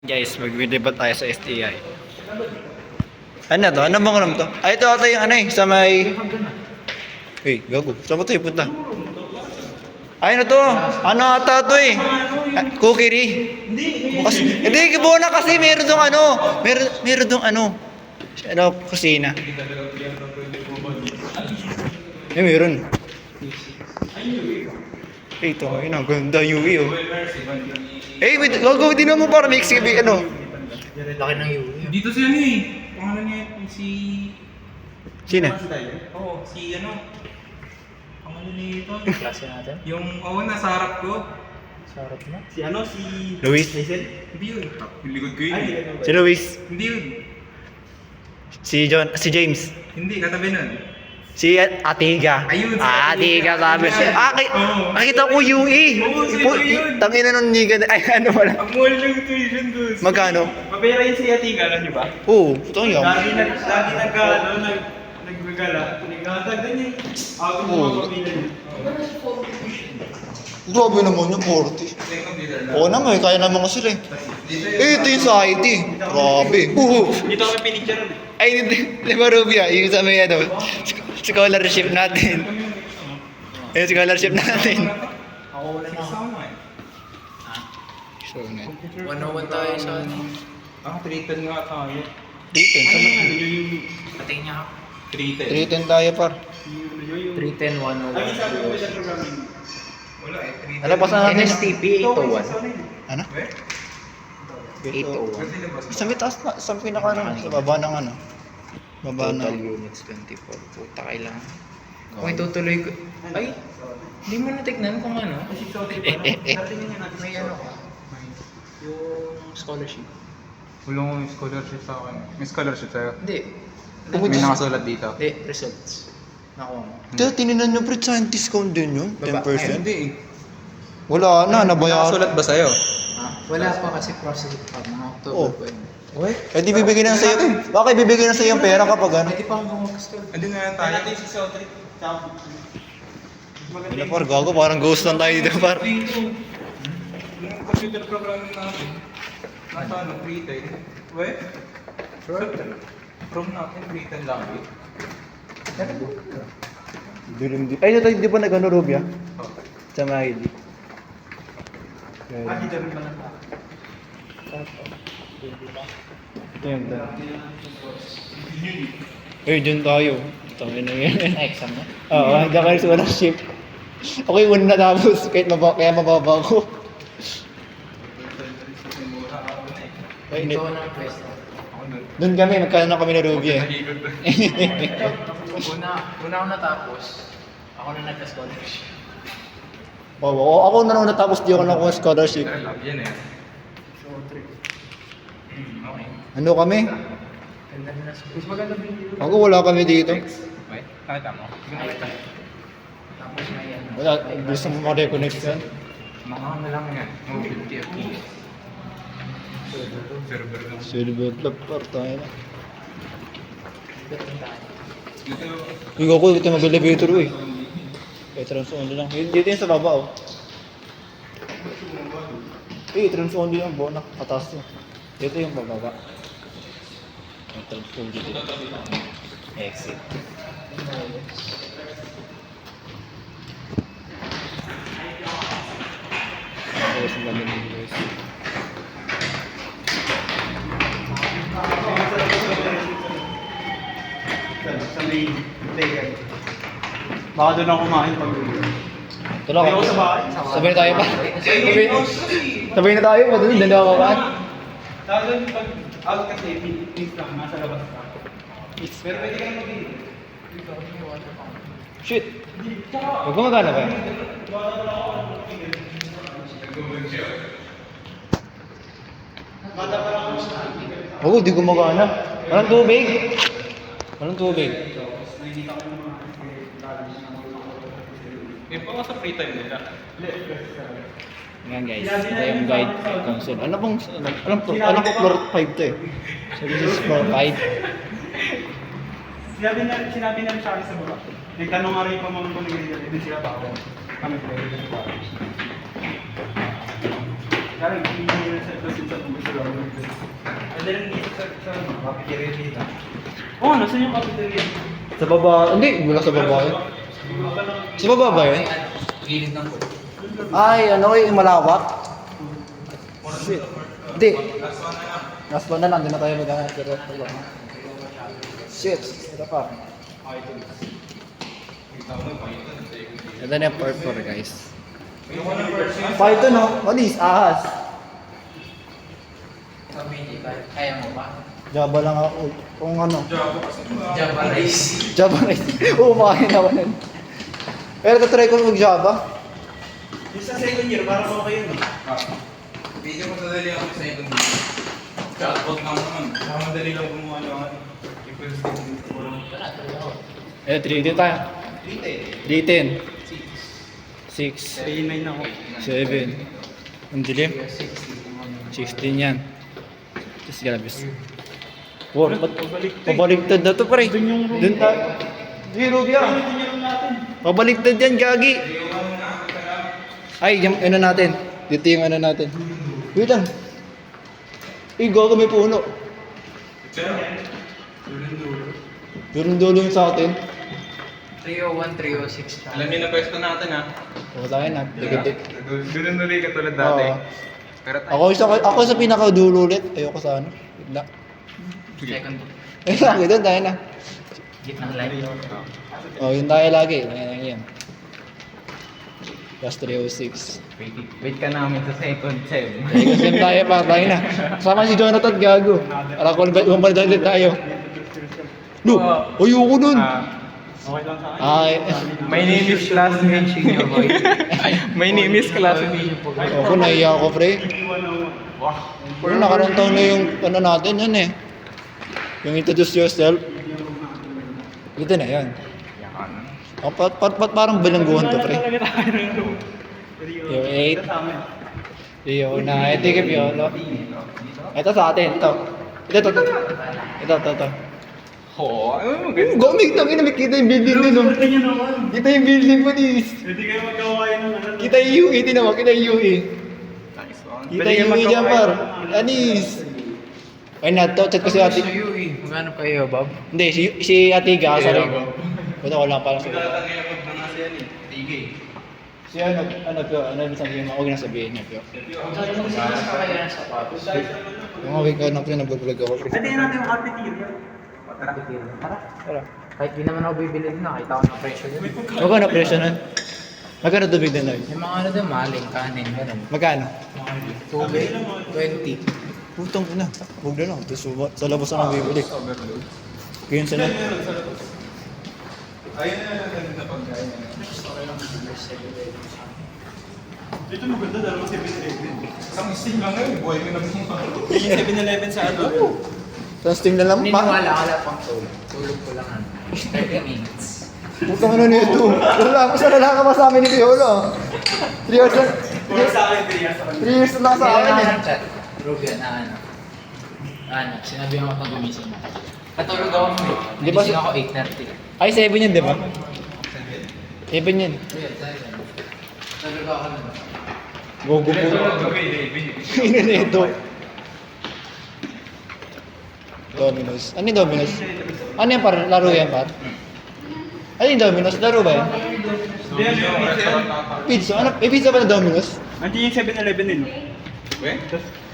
Guys, magbidebat tayo sa STI. Ano to? Ano bang alam to? Ay, ito ata yung ano eh, sa may... Hey, gago. Saan ba tayo punta? Ay, ano to? Ano ata to eh? Cookery. Hindi, kibuo na kasi meron dong ano. Meron dong ano. Ano, kusina. Eh, meron. Eh, ito, yun ang ganda UE oh. Eh, wait, gago, di naman para mix gibi, ano? Laki ng UE. Dito si ano eh. Pangalan niya si... Sino? Oo, si ano. Pangalan niya ito. Klase natin. Yung, oo, nasa harap ko. Sarap na. Si ano? Si... Luis? Hindi yun. Yung likod ko yun. Ay, eh. Si Luis? Hindi yun. Si John? Si James? Hindi, katabi nun. Si Atiga. Ayun, si Atiga sabi. Oo. Nakita ko UE. Oo, si yun. Tangina nun niga. Ay, ano wala. Ang mahal ng tuition doon. Magkano? Mabera yun si Atiga, alam niyo ba? Oo, putang yun. Lagi naggagala. Nagkakagdan niya. Ako mo Oo. mapapila niya. Grabe naman yung 40. Oo naman, kaya naman ko sila eh. Eh, ito yung sa IT. Grabe. Dito kami pinicture rin. Ay, di ba Rubia? Yung sa may ano, scholarship natin. Yung scholarship natin. Ako wala na ako. So, na. 101 tayo sa ano. Ako, 310 nga tayo. 310. Ano Sama. yung ano yung... Pating niya ako. 310. 310 tayo par. Yung... 310, Ang isa ko 101. sa programming. Wala eh, 310. Ano pa sa natin? NSTP 801. Ano? Eh? 801. Kasi labas Sa may taas na, sa pinaka ano, sa baba ng ano. Baba Total ng... units 24. Puta kailangan. Kung itutuloy ko... Ay! Hindi mo natignan kung ano. May ano ka. Yung scholarship. Wala ko yung scholarship sa akin. May scholarship sa'yo? Hindi. May nakasulat dito. Hindi, results. Nakuha mo. Kaya tininan nyo pre, science discount din yun? Baba. 10%? Hindi eh. Wala na, nabayaran. Nakasulat ba sa'yo? Ha? Wala pa kasi process pa. Mga October Oh. pa yun. Uy? Eh di bibigyan na sa'yo. Bakit bibigyan na sa'yo yung pera kapag ano? Pwede pa akong mag-store. Hindi na yan tayo. Natin si Sotri. Wala par, gago, parang ghost lang tayo dito par. Yung computer programming natin. Nasa ano, 310. Uy? Sure. From natin, 310 lang eh. Ay, ito di ba nag-ano Rubia? Sa mga ID. Ah, dito rin pala. Ito yung eh, dyan tayo. Tangin na yun. Exam na? Oo, hindi ako sa scholarship. Ako yung una natapos, kahit kaya mababa ko. Ay, Dito ko ng pwesto. doon kami, magkano kami na Rubia eh. Una ako natapos. Ako na nagka-scholarship. Oo, ako na nung natapos, di ako nakuha scholarship. Yan eh. Okay. Ano kami? Ganda na school. Ako wala kami dito. Wait, nakita mo? Tapos may ano. Wala, gusto mo ma-reconnect yan. Mga ano lang yan. Mga 50 FPS. Server lang. Silver lab par, tayo na. Betul tayo. Dito, Yung ako, ito mag-elevator eh. Eh, trans only lang. Dito yung sa baba oh. Eh, trans only lang, buo na. Atas yun. Dito yung bababa. Yung trans only dito. Exit. Tapos ang dami ng guys. Sa may player. Baka doon ako kumain pag Ito lang. Ayaw sa bahay. Sabay na tayo pa. Sabay na tayo. Madali, dalawa ka ba? Tapos pag out kasi, please lang, nasa labas ka. Pero pwede ka naman mag-inom. Shit. Huwag gumagana ba? Oo, di gumagana. Walang tubig. Walang tubig. may pa sa free time nila. Ngayon guys, ito yung guide console. Ano bang, alam ko floor 5 to eh. So this is floor 5. Sinabi na sa akin sa baba. Nagtanong nga rin yung pamamang ko nag-real, hindi sila pa ako. Kami pwede na pa. Kaya Pwede rin dito sa cafeteria dito. Oo, nasan yung cafeteria? Sa baba, hindi, wala sa baba yun. Sa baba ba yun? Gilid ng pool. Ay, ano yung malawak? Shit. Hindi. Last one na lang, hindi na tayo maghanap. Shit, ito pa. Ito na yung part 4 guys. Python no? Malis, ahas. Sabi hindi tayo. Kaya mo ba? Java lang ako. Kung ano. Java rice. Java rice. Oo, makain naman yun. Pero tatry ko mag-Java. Yung sa second year, parang okay yun. Video mo madali ako sa ito. Chatbot lang naman. Madali lang gumawa ng equal statement. Eh, 3D tayo. 310. 6. 39 ako. 7. Ang dilim. 16 yan. Tapos galabis. Wow, ba't pabaliktad na to pare? Dun tayo. Zero yan. Pabaliktad yan, gagi. Ay, yung ano natin. Dito yung ano natin. Wait lang. Eh, gago may puno. Durong-dulo yung sa atin. 301, 306. Alam niyo na pwesto natin ha. O sa akin na. Dikit-dik. Dulun-duli ka tulad dati. Oo. Pero tayo. Ako sa pinakadulo ulit. Ayoko sa ano. Bigla. Second. Eh, lagi doon tayo na. Gitnang line. Oh, yun tayo lagi. Yan. Plus 306. Wait ka namin sa second sem. Eh, kasi tayo pa. Tayo na. Sama si Jonathan Gago. Para kung ulit ulit tayo. No! Ayoko nun! Okay lang sa akin. Ay. My name is classmate Senior Boy. My name is classmate. Ako, naiya ako, pre. Pero nakarang taon na yung ano natin, yun eh. Yung introduce yourself. Ito na, yan. Oh, parang bilangguhan to, pre. Yung 8. Yung 9. Tigip yun, no? Ito sa atin, ito. Ito. Oo, ano Gomig, tangin na may kita yung building din, no? Tingnan naman. Kita yung building mo, dis. Hindi kayo magkawain ng ano. Kita yung UE, di naman, kita yung UE. Nice one. Kita yung UE dyan, par. Anis. Ay na to, chat ko si Ate. Sa'yo eh. Magkano kayo, Bob? Hindi, si Ate Ga, sa rin. Wala ko lang parang Sigurado nila pag mga siya ni Tigay. Si ano sabihin mo? Huwag na sabihin niya, Pio. Mas kaya ng sapatos. Yung okay ka na, pre, nag-vlog ako. Tingnan natin yung cafeteria. Tara. Kahit di naman ako bibili din, nakita ko ng presyo dun. Magkano presyo nun? Magkano tubig din nun? Yung mga ano dun, maling, kanin, ganun. Magkano? Tubig, 20. Putang ina. Huwag na lang. Tapos sa labas na bibili. Ganyan sila. Ayun na pagkain. Ito maganda, dalawang 7-Eleven. Isang isting lang ngayon, buhay mo na mga. Yung 7-Eleven sa ano? Tapos tingnan lang. Niniwala ka lang pang tulog. Tulog ko lang ano. 30 minutes. Putang ano nito. Wala. Mas wala ka pa sa amin ni Piolo. 3 years lang. Or sa akin, 3 years ako. 3 years lang sa akin eh. Chat. Rubia na ano. Sinabi ako pag gumising na. Patulog ako mo. Di ba Gising ako 8:30. Ay, 7 yun, di ba? 7 yun. Tulog ako na. Gogo po. Ino na ito. Domino's. Ano yung Domino's? Ano yan par? Laro yan par? Ano yung Domino's? Laro ba yan? Pizza? Ano? May pizza ba na Domino's? Nandiyan yung 7-Eleven din, no?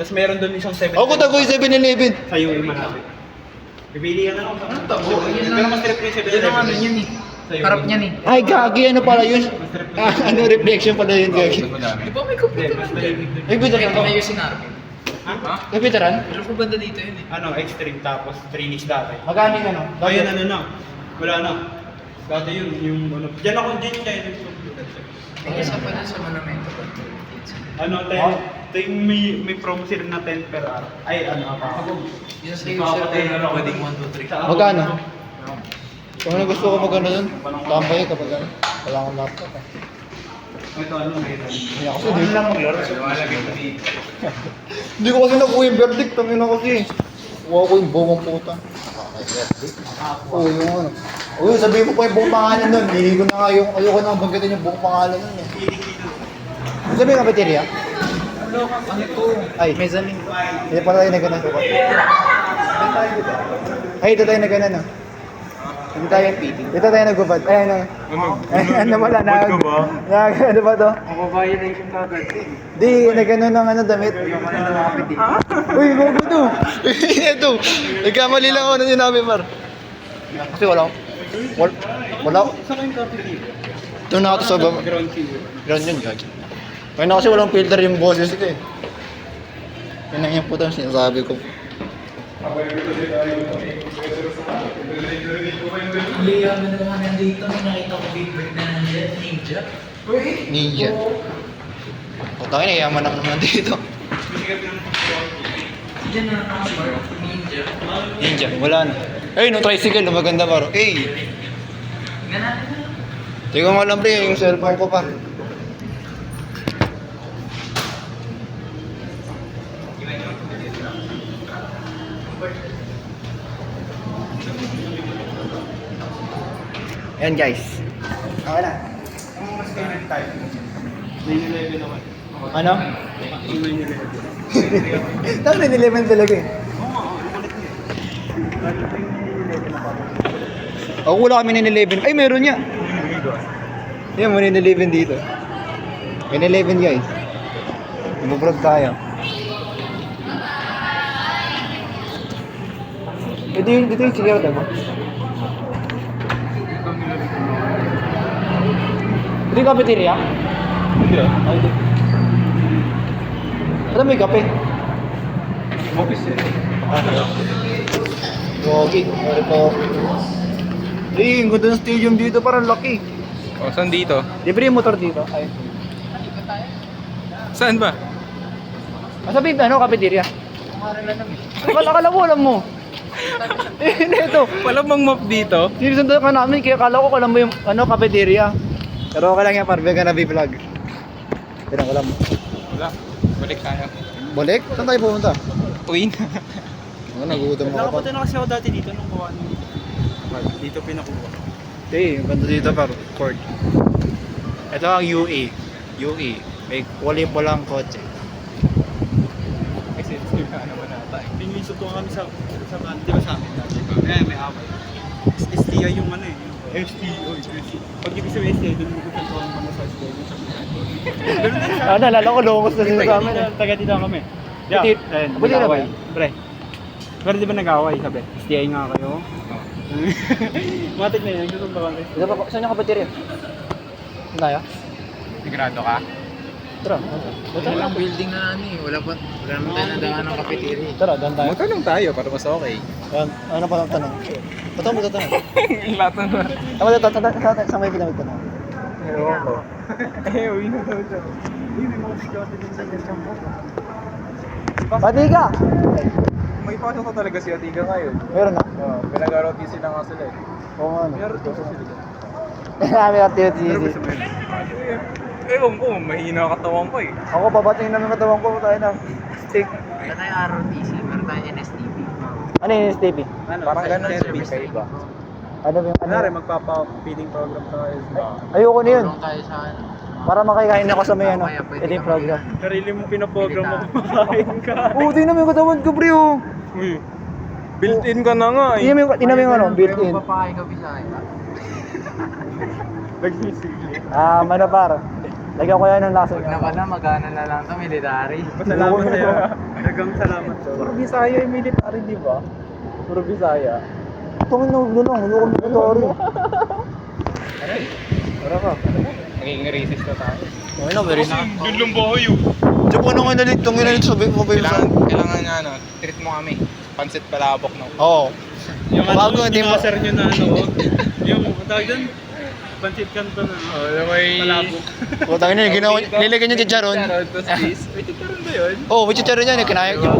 Tapos meron doon isang 7-Eleven. Ako tago yung 7-Eleven. Sa UE malapit. Pipili ka na lang. Ano tabo? Pero mas trip yung 7-Eleven. Yun ang ano yun eh. Harap niyan eh. Ay, gagi. Ano pala yun? Ano reflection pala yun, gagi? Di ba may computer na dyan? May pizza Kaya ka ba? pinayusin natin. Ha? May pizza ran? Alam ko banda dito yun eh. Ano, extreme tapos 3 niche dati. Magkano yung ano? Ayun, ano na. Wala na. Dati yun, yung ano. Diyan ako, diyan yung Chinese computer. Ang isa pa dun sa monumento ba? Ano, ito yung may promo sila na 10 per hour. Ay, ano, ako. Yung sa user tayo, pwedeng 1, 2, 3. Magkano? Kung ano gusto ko magano dun, tambay kapag ano. Wala akong laptop eh. Ito, ano, mayroon. Hindi ako kasi lang maglaro. Hindi ko kasi nakuha yung verdict. Tangin na kasi. Kuha ko yung buong puta. Oo, yung ano. Oo, sabihin mo pa yung buong pangalan nun. Hindi ko na nga yung, ayoko na banggitin yung buong pangalan nun eh. Sabihin ka, baterya? Ano to? Ay. Mezzanine. Hindi pa tayo na ganun. Ay, ito tayo na ganun, no? Hindi tayo, dito tayo nagubad. Ay, ano? Ano wala, ano ba to? Mapa-violation ka agad. Di, nagano ng ano damit. Uy, gogo to. Ito. Nagkamali lang ako na sinabi, Mar. Kasi wala. Wala. Saan kayong copy dito? Ito na ako sa baba. Ground zero. Ground yun, gagi. Kaya na kasi walang filter yung boses ko eh. Yan ang yung puto yung sinasabi ko. Liya mo naman nandito. Nakita ko big break na nandiyan. Ninja. Ninja. O tayo na, yaman ako naman dito. Diyan na nakasmart. Ninja. Ninja, wala na. Ay, no tricycle, maganda paro. Ay! Ganaan. Tingnan mo lang pre, yung cellphone ko pa. Ayan guys. Okay na. Ang mas favorite type mo? 911 naman. Ano? Yung 911. Tama na 11 talaga eh. Oo nga, ang kulit niya. Lalo pa yung 911 na pa. Ako wala kami ng 11. Ay, meron niya. Yan, muna yung 11 dito. May 11 guys. Mag-vlog tayo. Dito yung sigaw, diba? Ito yung cafeteria? Hindi ah. Ay, di. Ano may kape? Office eh. Okay, ano po? Eh, ang ganda ng stadium dito, parang laki. O, saan dito? Libre yung motor dito. Ay. Saan ba? Sabi ano, cafeteria? Akala ko alam mo. Eh, ito. Wala bang map dito? Sinusundan ka namin, kaya akala ko alam mo yung ano, cafeteria. Pero okay lang yan, parang na vlog. Pinang alam mo. Wala. Balik tayo. Balik? Saan tayo pumunta? Uwi na. Ano, nagugutom ako pa. Nakapunta na kasi ako dati dito nung kuha nung dito pinakuha. Eh, yung banda dito parang court. Ito ang UE. UE. May kulay pulang kotse. Kasi sila naman nata. Pinisutuan kami sa van, di ba sa amin dati? May away. STI yung ano eh. Pag ibig sabihin STI, doon mo kukuntuan mo na sa STI. Ganun din siya. Nalala ko, lungos na sila sa amin. Taga dito kami. Buti- buti na ba yun? Pre. Pero di ba nag-away, sabi? STI nga kayo. Matik na yun, nagsusuntukan kayo. Ito pa, saan yung cafeteria? Saan tayo? Sigurado ka? Tara. Walang building na ano eh. Wala naman tayo nadaan ng cafeteria. Tara, doon tayo. Magtanong tayo para mas okay. Ano pa ang tanong? Ba't ako magtatanong? Lahat na. Tama, saan may pinagtanong? Ewan ko. Eh, uwi na daw siya. Uy, may mga security din sa ganyan mo. Pati ka! May pasok ko talaga si Atiga ngayon. Meron na. Oo, pinag-ROTC na nga sila eh. Oo nga. Meron to sila. Kami ka tiyo Ewan ko, mahina katawan ko eh. Ako, pabating namin katawan ko tayo ng stick. Wala tayo ROTC. Meron tayo NSTP. Ano yung STP? Parang ganun Service service kayo ba? Ano yung Kunwari, magpapa-feeding program tayo. Ayoko na yun. Tulong tayo sa ano. Para makikain ako sa may ano. Mamaya pwede Ito yung kami- program. Sarili mo pinaprogram mo kumakain ka. Oo, tingnan mo yung katawan ko, bro. Uy, built-in ka na nga eh. Tingnan mo yung ano, built-in. Magpapakain ka Bisaya. Nagsisigli. Ano para? Lagyan ko yan ng lasa Pag niya. napala, mag-ano na lang ito, military. Salamat sa'yo. Dagang salamat sa'yo. Puro Bisaya yung military, di ba? Puro Bisaya. Tungin na hulo lang, hulo ko military. Tara ka. Magiging racist na tayo. Okay na, very na. Yun lang ba kayo? Diyan po nung inalit, itong inalit, sabi mo ba yung Kailangan nga ano, treat mo kami. Pansit palabok no. Oo. Yung Bago, ano, hindi mo- sir nyo na ano, yung tawag doon, pancit canton na. Oh, na may... Palabok. Putang ina, ginawa, nilagyan niya chicharon. Tapos cheese. Wait, chicharon ba yun? Oo, may chicharon yan, kinaya niya.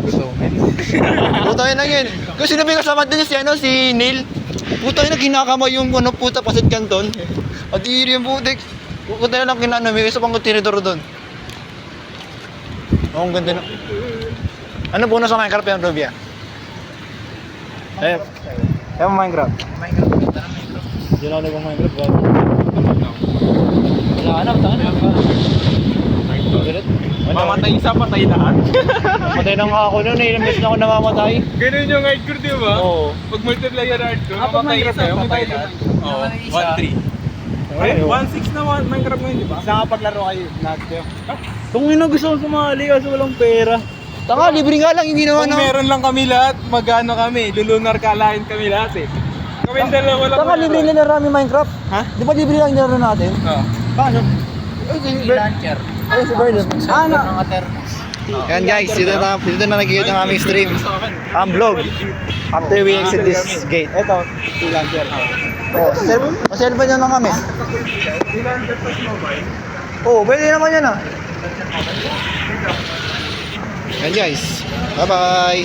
Putang ina yan. Kasi sinabi kasama din si ano, si Neil. Putang ina, kinakamay yung ano, puta, pasit canton. At iri yung putik. Putang ina lang kinano, may isa pang tinidor doon. Oo, ang ganda na. Ano bonus sa Minecraft yung Rubia? Eh, kaya mo Minecraft? Minecraft, punta na Minecraft. Hindi na ako nag-Minecraft, bago. Wala ka na, tanga na. Diret? Mamatay isa, patay lahat. Matay na nga ako noon eh. Ilang beses na ako namamatay. Ganun yung hardcore, di ba? Oo. Pag multiply yung hardcore, Pag mamatay Minecraft isa, na, mamatay patay lahat. lahat. Oo, Isa. 1-3. Eh, 1-6 na Minecraft ngayon, di ba? Isa nga paglaro kayo, lahat kayo. Kung ina gusto kong sumali kasi walang pera. Tanga, libre nga lang. Hindi naman Kung meron lang kami lahat, magano kami, lulunar kalahin kami lahat eh. Kami dalawa lang. Tanga, libre na rami Minecraft. Ha? Di ba libre lang nilaro natin? Oo. Paano? Launcher. Ay, si Vernon. Ano? Mga thermos. Yan guys, dito na nagigit ang aming stream. Ang vlog. After we exit this gate. Ito, freelancer. Oh, cellphone nyo lang kami. Oh, pwede naman yan ah. Yan guys. Bye-bye.